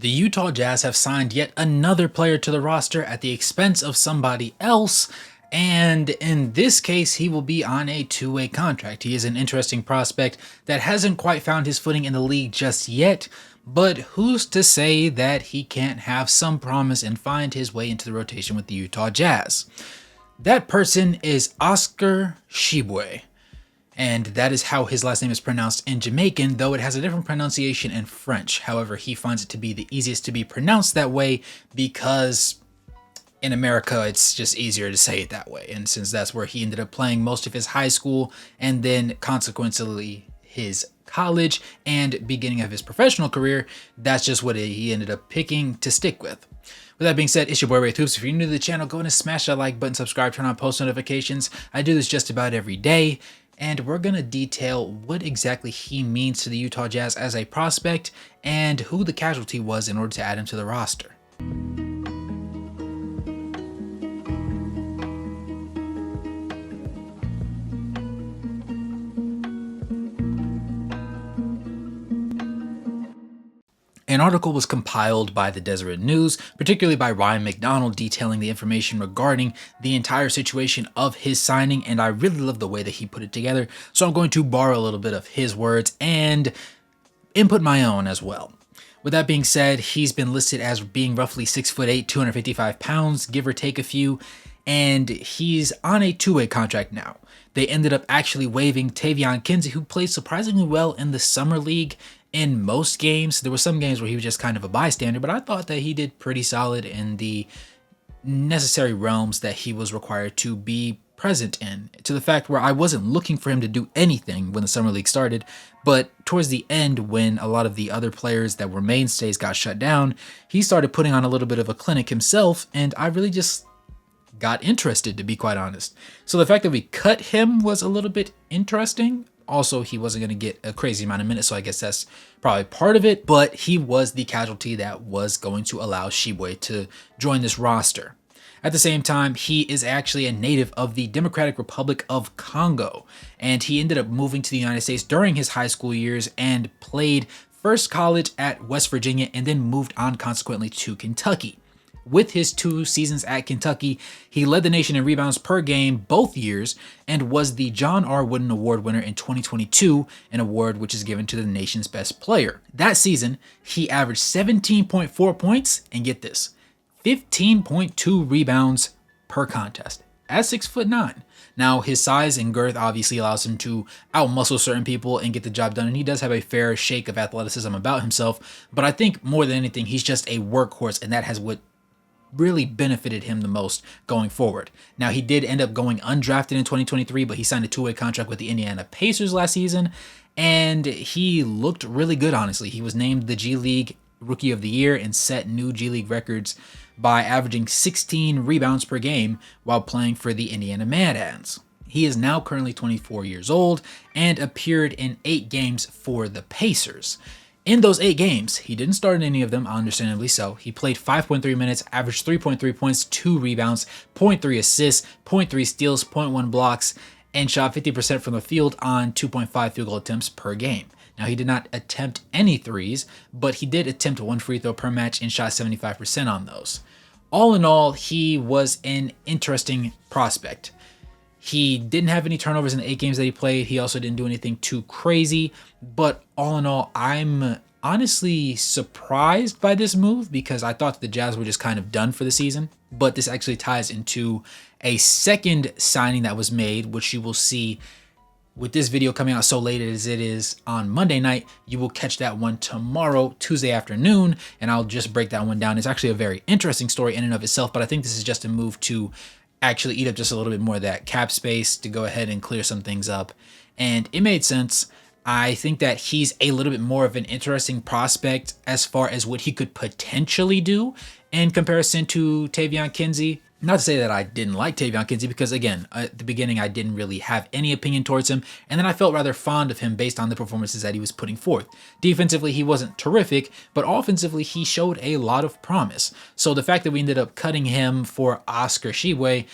The Utah Jazz have signed yet another player to the roster at the expense of somebody else, and in this case, he will be on a two-way contract. He is an interesting prospect that hasn't quite found his footing in the league just yet, but who's to say that he can't have some promise and find his way into the rotation with the Utah Jazz? That person is Oscar Tshiebwe. And that is how his last name is pronounced in Jamaican, though it has a different pronunciation in French. However, he finds it to be the easiest to be pronounced that way because in America, it's just easier to say it that way. And since that's where he ended up playing most of his high school and then consequently his college and beginning of his professional career, that's just what he ended up picking to stick with. With that being said, it's your boy Ray Hoops. If you're new to the channel, go ahead and smash that like button, subscribe, turn on post notifications. I do this just about every day. And we're going to detail what exactly he means to the Utah Jazz as a prospect and who the casualty was in order to add him to the roster. An article was compiled by the Deseret News, particularly by Ryan McDonald, detailing the information regarding the entire situation of his signing, and I really love the way that he put it together, so I'm going to borrow a little bit of his words and input my own as well. With that being said, he's been listed as being roughly 6'8", 255 pounds, give or take a few, and he's on a two-way contract now. They ended up actually waiving Taevion Kinsey, who played surprisingly well in the Summer League. In most games, there were some games where he was just kind of a bystander, but I thought that he did pretty solid in the necessary realms that he was required to be present in, to the fact where I wasn't looking for him to do anything when the Summer League started, but towards the end, when a lot of the other players that were mainstays got shut down, he started putting on a little bit of a clinic himself, and I really just got interested, to be quite honest. So the fact that we cut him was a little bit interesting. Also, he wasn't going to get a crazy amount of minutes, so I guess that's probably part of it, but he was the casualty that was going to allow Tshiebwe to join this roster. At the same time, he is actually a native of the Democratic Republic of Congo, and he ended up moving to the United States during his high school years and played first college at West Virginia and then moved on consequently to Kentucky. With his 2 seasons at Kentucky, he led the nation in rebounds per game both years and was the John R. Wooden Award winner in 2022, an award which is given to the nation's best player. That season, he averaged 17.4 points and get this, 15.2 rebounds per contest at 6'9". Now, his size and girth obviously allows him to outmuscle certain people and get the job done, and he does have a fair shake of athleticism about himself, but I think more than anything, he's just a workhorse, and that has what really benefited him the most going forward. Now, he did end up going undrafted in 2023, but he signed a two-way contract with the Indiana Pacers last season, and he looked really good, honestly. He was named the G League Rookie of the Year and set new G League records by averaging 16 rebounds per game while playing for the Indiana Mad Ants. He is now currently 24 years old and appeared in 8 games for the Pacers. In those 8 games, he didn't start in any of them, understandably so. He played 5.3 minutes, averaged 3.3 points, 2 rebounds, 0.3 assists, 0.3 steals, 0.1 blocks, and shot 50% from the field on 2.5 field goal attempts per game. Now, he did not attempt any threes, but he did attempt 1 free throw per match and shot 75% on those. All in all, he was an interesting prospect. He didn't have any turnovers in the 8 games that he played. He also didn't do anything too crazy. But all in all, I'm honestly surprised by this move because I thought the Jazz were just kind of done for the season. But this actually ties into a second signing that was made, which you will see with this video coming out so late as it is on Monday night. You will catch that one tomorrow, Tuesday afternoon, and I'll just break that one down. It's actually a very interesting story in and of itself, but I think this is just a move to actually eat up just a little bit more of that cap space to go ahead and clear some things up. And it made sense. I think that he's a little bit more of an interesting prospect as far as what he could potentially do in comparison to Taevion Kinsey. Not to say that I didn't like Taevion Kinsey, because again, at the beginning, I didn't really have any opinion towards him, and then I felt rather fond of him based on the performances that he was putting forth. Defensively, he wasn't terrific, but offensively, he showed a lot of promise. So the fact that we ended up cutting him for Oscar Tshiebwe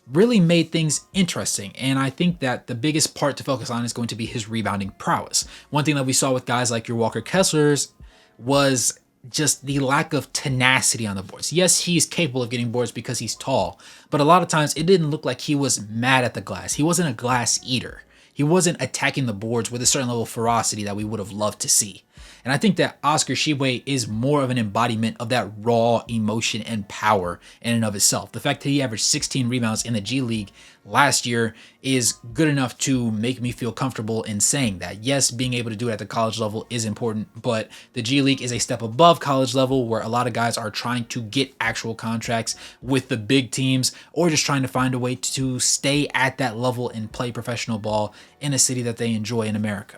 really made things interesting, and I think that the biggest part to focus on is going to be his rebounding prowess. One thing that we saw with guys like your Walker Kesslers was just the lack of tenacity on the boards. Yes, he's capable of getting boards because he's tall, but a lot of times it didn't look like he was mad at the glass. He wasn't a glass eater. He wasn't attacking the boards with a certain level of ferocity that we would have loved to see. And I think that Oscar Tshiebwe is more of an embodiment of that raw emotion and power in and of itself. The fact that he averaged 16 rebounds in the G League last year is good enough to make me feel comfortable in saying that. Yes, being able to do it at the college level is important, but the G League is a step above college level where a lot of guys are trying to get actual contracts with the big teams or just trying to find a way to stay at that level and play professional ball in a city that they enjoy in America.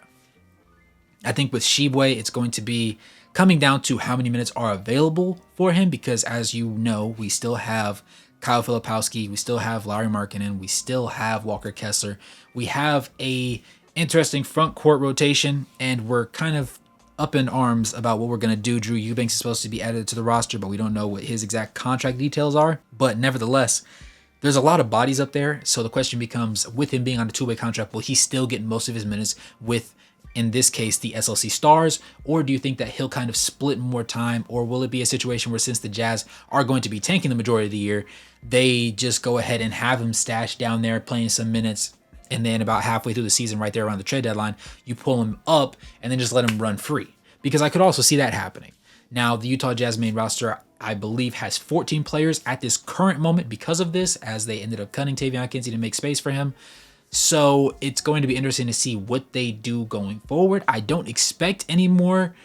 I think with Tshiebwe, it's going to be coming down to how many minutes are available for him because, as you know, we still have Kyle Filipowski, we still have Larry Markkinen, we still have Walker Kessler. We have a interesting front court rotation, and we're kind of up in arms about what we're going to do. Drew Eubanks is supposed to be added to the roster, but we don't know what his exact contract details are. But nevertheless, there's a lot of bodies up there, so the question becomes, with him being on a two-way contract, will he still get most of his minutes with, in this case, the SLC Stars, or do you think that he'll kind of split more time, or will it be a situation where since the Jazz are going to be tanking the majority of the year, they just go ahead and have him stashed down there playing some minutes, and then about halfway through the season, right there around the trade deadline, you pull him up and then just let him run free? Because I could also see that happening. Now, the Utah Jazz main roster, I believe, has 14 players at this current moment because of this, as they ended up cutting Taevion Kinsey to make space for him. So it's going to be interesting to see what they do going forward. I don't expect any more,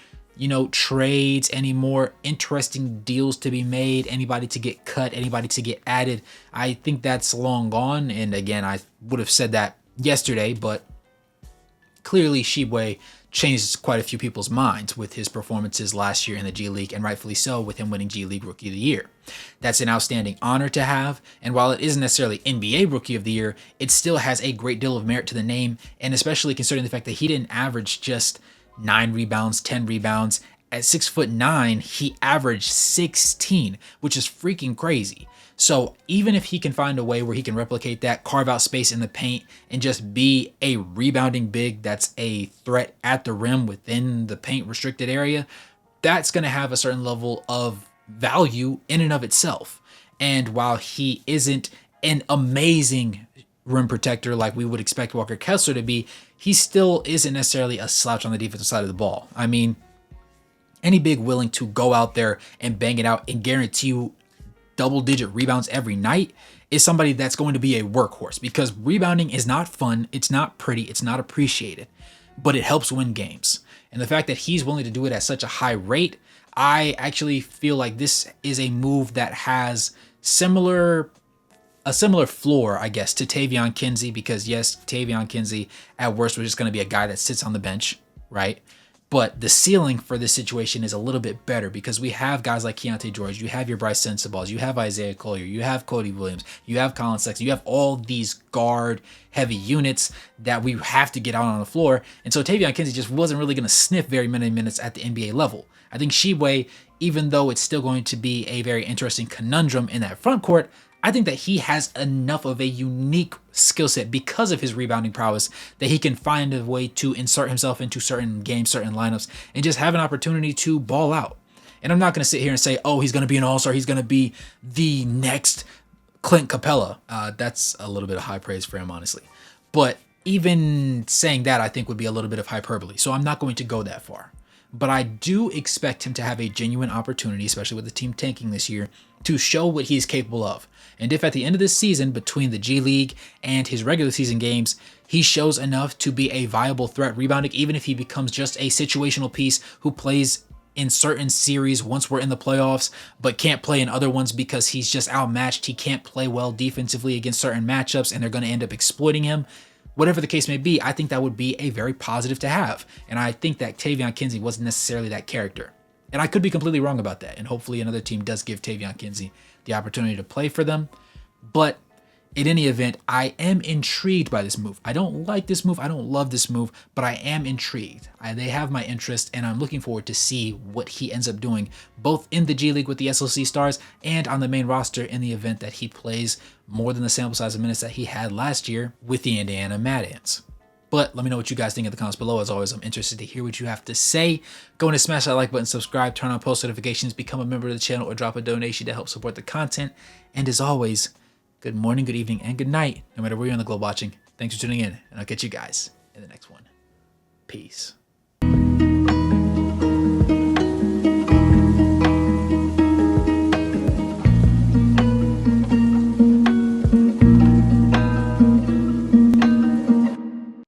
trades, any more interesting deals to be made, anybody to get cut, anybody to get added. I think that's long gone. And again, I would have said that yesterday, but clearly Tshiebwe changed quite a few people's minds with his performances last year in the G League, and rightfully so, with him winning G League Rookie of the Year. That's an outstanding honor to have, and while it isn't necessarily NBA Rookie of the Year, it still has a great deal of merit to the name, and especially considering the fact that he didn't average just 9 rebounds, 10 rebounds. At 6'9", he averaged 16, which is freaking crazy. So even if he can find a way where he can replicate that, carve out space in the paint, and just be a rebounding big that's a threat at the rim within the paint restricted area, that's going to have a certain level of value in and of itself. And while he isn't an amazing rim protector like we would expect Walker Kessler to be, he still isn't necessarily a slouch on the defensive side of the ball. I mean, any big willing to go out there and bang it out and guarantee you double-digit rebounds every night is somebody that's going to be a workhorse, because rebounding is not fun, it's not pretty, it's not appreciated, but it helps win games. And the fact that he's willing to do it at such a high rate, I actually feel like this is a move that has a similar floor, I guess, to Taevion Kinsey, because yes, Taevion Kinsey at worst was just going to be a guy that sits on the bench, right? But the ceiling for this situation is a little bit better because we have guys like Keontae George, you have your Bryce Sensabaugh, you have Isaiah Collier, you have Cody Williams, you have Colin Sexton, you have all these guard-heavy units that we have to get out on the floor. And so Taevion Kinsey just wasn't really going to sniff very many minutes at the NBA level. I think Tshiebwe, even though it's still going to be a very interesting conundrum in that front court, I think that he has enough of a unique skill set because of his rebounding prowess that he can find a way to insert himself into certain games, certain lineups, and just have an opportunity to ball out. And I'm not going to sit here and say, oh, he's going to be an all-star, he's going to be the next Clint Capella. That's a little bit of high praise for him, honestly. But even saying that, I think, would be a little bit of hyperbole. So I'm not going to go that far. But I do expect him to have a genuine opportunity, especially with the team tanking this year, to show what he's capable of. And if at the end of this season, between the G League and his regular season games, he shows enough to be a viable threat rebounding, even if he becomes just a situational piece who plays in certain series once we're in the playoffs, but can't play in other ones because he's just outmatched, he can't play well defensively against certain matchups, and they're going to end up exploiting him. Whatever the case may be, I think that would be a very positive to have. And I think that Taevion Kinsey wasn't necessarily that character. And I could be completely wrong about that. And hopefully another team does give Taevion Kinsey the opportunity to play for them. But in any event, I am intrigued by this move. I don't like this move. I don't love this move, but I am intrigued. They have my interest, and I'm looking forward to see what he ends up doing, both in the G League with the SLC Stars and on the main roster in the event that he plays more than the sample size of minutes that he had last year with the Indiana Mad Ants. But let me know what you guys think in the comments below. As always, I'm interested to hear what you have to say. Go and smash that like button, subscribe, turn on post notifications, become a member of the channel, or drop a donation to help support the content. And as always, good morning, good evening, and good night, no matter where you're on the globe watching. Thanks for tuning in, and I'll catch you guys in the next one. Peace.